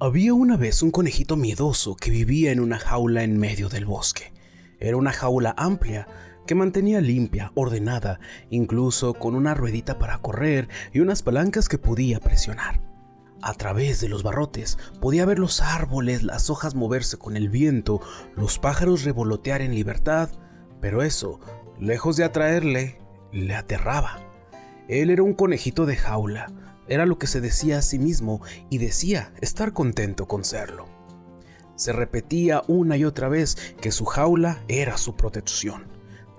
Había una vez un conejito miedoso que vivía en una jaula en medio del bosque. Era una jaula amplia que mantenía limpia, ordenada, incluso con una ruedita para correr y unas palancas que podía presionar. A través de los barrotes podía ver los árboles, las hojas moverse con el viento, los pájaros revolotear en libertad, pero eso, lejos de atraerle, le aterraba. Él era un conejito de jaula. Era lo que se decía a sí mismo y decía estar contento con serlo. Se repetía una y otra vez que su jaula era su protección.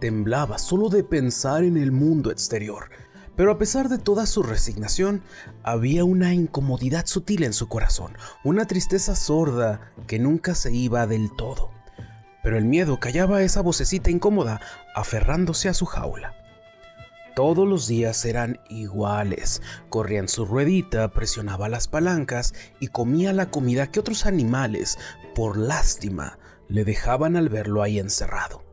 Temblaba solo de pensar en el mundo exterior, pero a pesar de toda su resignación, había una incomodidad sutil en su corazón, una tristeza sorda que nunca se iba del todo. Pero el miedo callaba esa vocecita incómoda, aferrándose a su jaula. Todos los días eran iguales. Corría en su ruedita, presionaba las palancas y comía la comida que otros animales, por lástima, le dejaban al verlo ahí encerrado.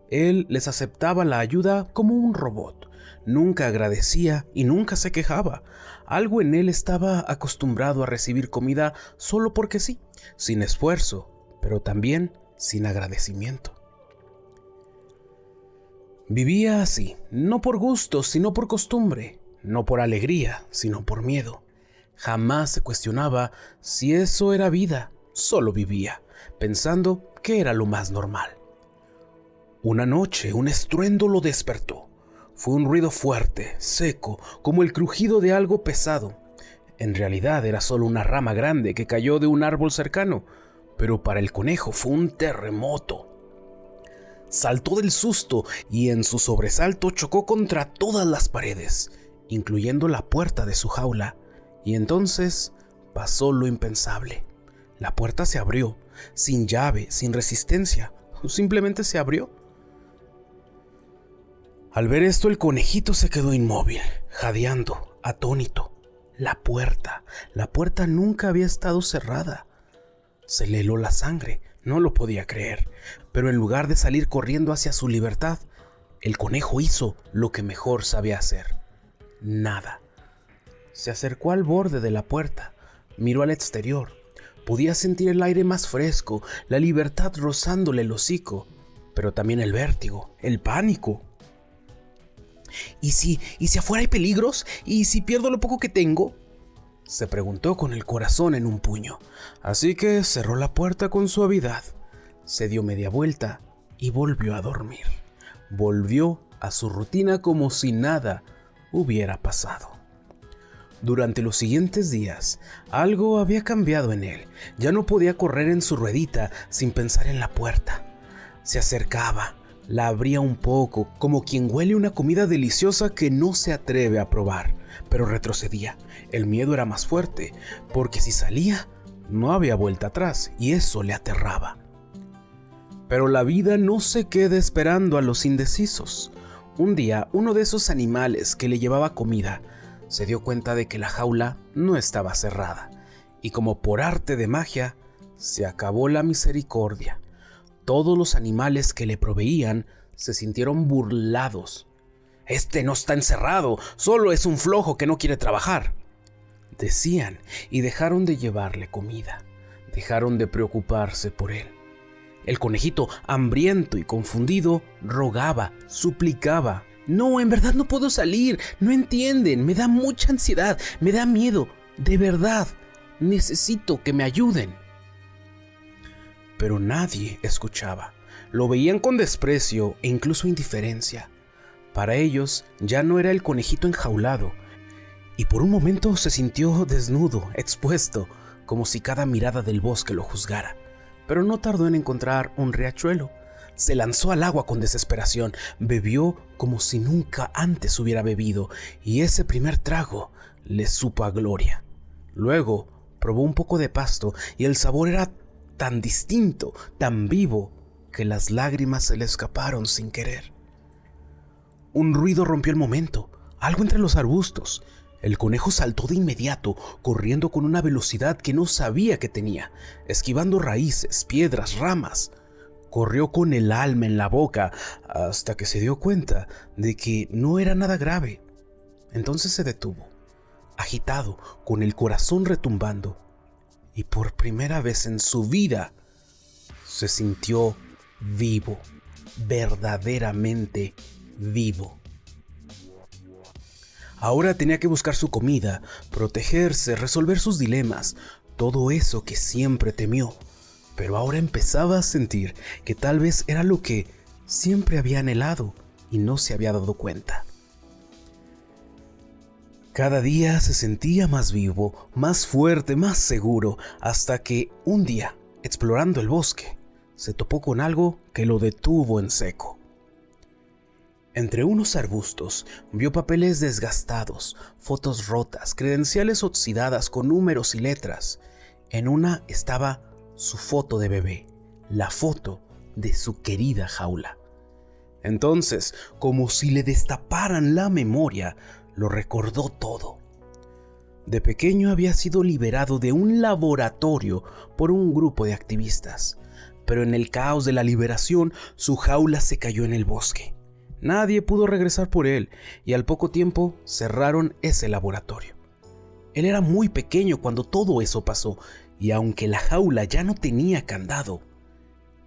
Él les aceptaba la ayuda como un robot. Nunca agradecía y nunca se quejaba. Algo en él estaba acostumbrado a recibir comida solo porque sí, sin esfuerzo, pero también sin agradecimiento. Vivía así, no por gusto, sino por costumbre, no por alegría, sino por miedo. Jamás se cuestionaba si eso era vida, solo vivía, pensando que era lo más normal. Una noche, un estruendo lo despertó. Fue un ruido fuerte, seco, como el crujido de algo pesado. En realidad era solo una rama grande que cayó de un árbol cercano, pero para el conejo fue un terremoto. Saltó del susto y en su sobresalto chocó contra todas las paredes, incluyendo la puerta de su jaula, y entonces pasó lo impensable. La puerta se abrió, sin llave, sin resistencia, simplemente se abrió. Al ver esto, el conejito se quedó inmóvil, jadeando, atónito. La puerta nunca había estado cerrada. Se le heló la sangre, no lo podía creer, pero en lugar de salir corriendo hacia su libertad, el conejo hizo lo que mejor sabía hacer: nada. Se acercó al borde de la puerta, miró al exterior. Podía sentir el aire más fresco, la libertad rozándole el hocico, pero también el vértigo, el pánico. ¿Y si afuera hay peligros? ¿Y si pierdo lo poco que tengo?, se preguntó con el corazón en un puño. Así que cerró la puerta con suavidad, se dio media vuelta y volvió a dormir. Volvió a su rutina como si nada hubiera pasado. Durante los siguientes días, algo había cambiado en él. Ya no podía correr en su ruedita sin pensar en la puerta. Se acercaba, la abría un poco, como quien huele una comida deliciosa que no se atreve a probar, pero retrocedía. El miedo era más fuerte, porque si salía, no había vuelta atrás, y eso le aterraba. Pero la vida no se queda esperando a los indecisos. Un día, uno de esos animales que le llevaba comida se dio cuenta de que la jaula no estaba cerrada, y como por arte de magia, se acabó la misericordia. Todos los animales que le proveían se sintieron burlados. «Este no está encerrado, solo es un flojo que no quiere trabajar», decían, y dejaron de llevarle comida. Dejaron de preocuparse por él. El conejito, hambriento y confundido, rogaba, suplicaba. «No, en verdad no puedo salir, no entienden, me da mucha ansiedad, me da miedo, de verdad, necesito que me ayuden». Pero nadie escuchaba. Lo veían con desprecio e incluso indiferencia. Para ellos ya no era el conejito enjaulado, y por un momento se sintió desnudo, expuesto, como si cada mirada del bosque lo juzgara. Pero no tardó en encontrar un riachuelo. Se lanzó al agua con desesperación, bebió como si nunca antes hubiera bebido, y ese primer trago le supo a gloria. Luego probó un poco de pasto, y el sabor era tan distinto, tan vivo, que las lágrimas se le escaparon sin querer. Un ruido rompió el momento, algo entre los arbustos. El conejo saltó de inmediato, corriendo con una velocidad que no sabía que tenía, esquivando raíces, piedras, ramas. Corrió con el alma en la boca hasta que se dio cuenta de que no era nada grave. Entonces se detuvo, agitado, con el corazón retumbando, y por primera vez en su vida se sintió vivo, verdaderamente vivo. Ahora tenía que buscar su comida, protegerse, resolver sus dilemas, todo eso que siempre temió. Pero ahora empezaba a sentir que tal vez era lo que siempre había anhelado y no se había dado cuenta. Cada día se sentía más vivo, más fuerte, más seguro, hasta que un día, explorando el bosque, se topó con algo que lo detuvo en seco. Entre unos arbustos vio papeles desgastados, fotos rotas, credenciales oxidadas con números y letras. En una estaba su foto de bebé, la foto de su querida jaula. Entonces, como si le destaparan la memoria, lo recordó todo. De pequeño había sido liberado de un laboratorio por un grupo de activistas, pero en el caos de la liberación, su jaula se cayó en el bosque. Nadie pudo regresar por él y al poco tiempo cerraron ese laboratorio. Él era muy pequeño cuando todo eso pasó y aunque la jaula ya no tenía candado,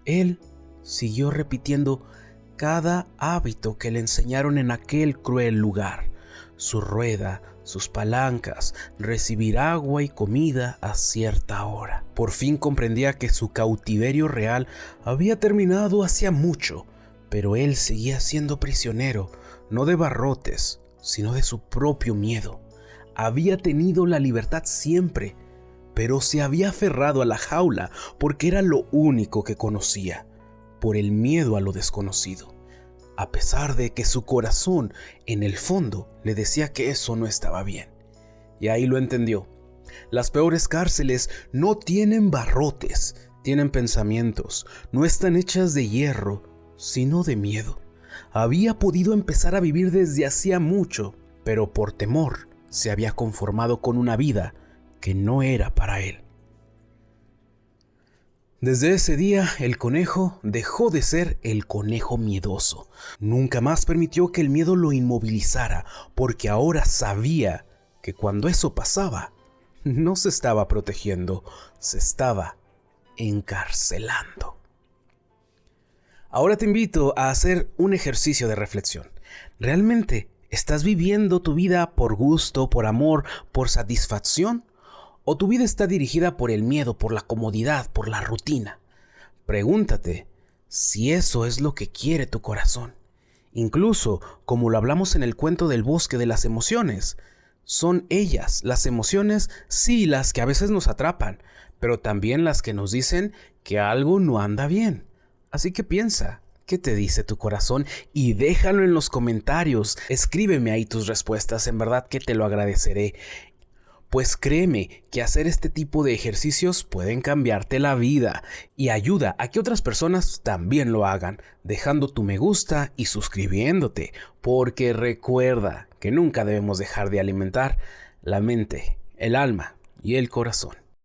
él siguió repitiendo cada hábito que le enseñaron en aquel cruel lugar. Su rueda, sus palancas, recibir agua y comida a cierta hora. Por fin comprendía que su cautiverio real había terminado hacía mucho, pero él seguía siendo prisionero, no de barrotes, sino de su propio miedo. Había tenido la libertad siempre, pero se había aferrado a la jaula porque era lo único que conocía, por el miedo a lo desconocido. A pesar de que su corazón, en el fondo, le decía que eso no estaba bien. Y ahí lo entendió. Las peores cárceles no tienen barrotes, tienen pensamientos, no están hechas de hierro, sino de miedo. Había podido empezar a vivir desde hacía mucho, pero por temor se había conformado con una vida que no era para él. Desde ese día, el conejo dejó de ser el conejo miedoso. Nunca más permitió que el miedo lo inmovilizara, porque ahora sabía que cuando eso pasaba, no se estaba protegiendo, se estaba encarcelando. Ahora te invito a hacer un ejercicio de reflexión. ¿Realmente estás viviendo tu vida por gusto, por amor, por satisfacción? ¿O tu vida está dirigida por el miedo, por la comodidad, por la rutina? Pregúntate si eso es lo que quiere tu corazón. Incluso, como lo hablamos en el cuento del bosque de las emociones, son ellas, las emociones, sí, las que a veces nos atrapan, pero también las que nos dicen que algo no anda bien. Así que piensa, ¿qué te dice tu corazón? Y déjalo en los comentarios. Escríbeme ahí tus respuestas, en verdad que te lo agradeceré. Pues créeme que hacer este tipo de ejercicios pueden cambiarte la vida y ayuda a que otras personas también lo hagan, dejando tu me gusta y suscribiéndote, porque recuerda que nunca debemos dejar de alimentar la mente, el alma y el corazón.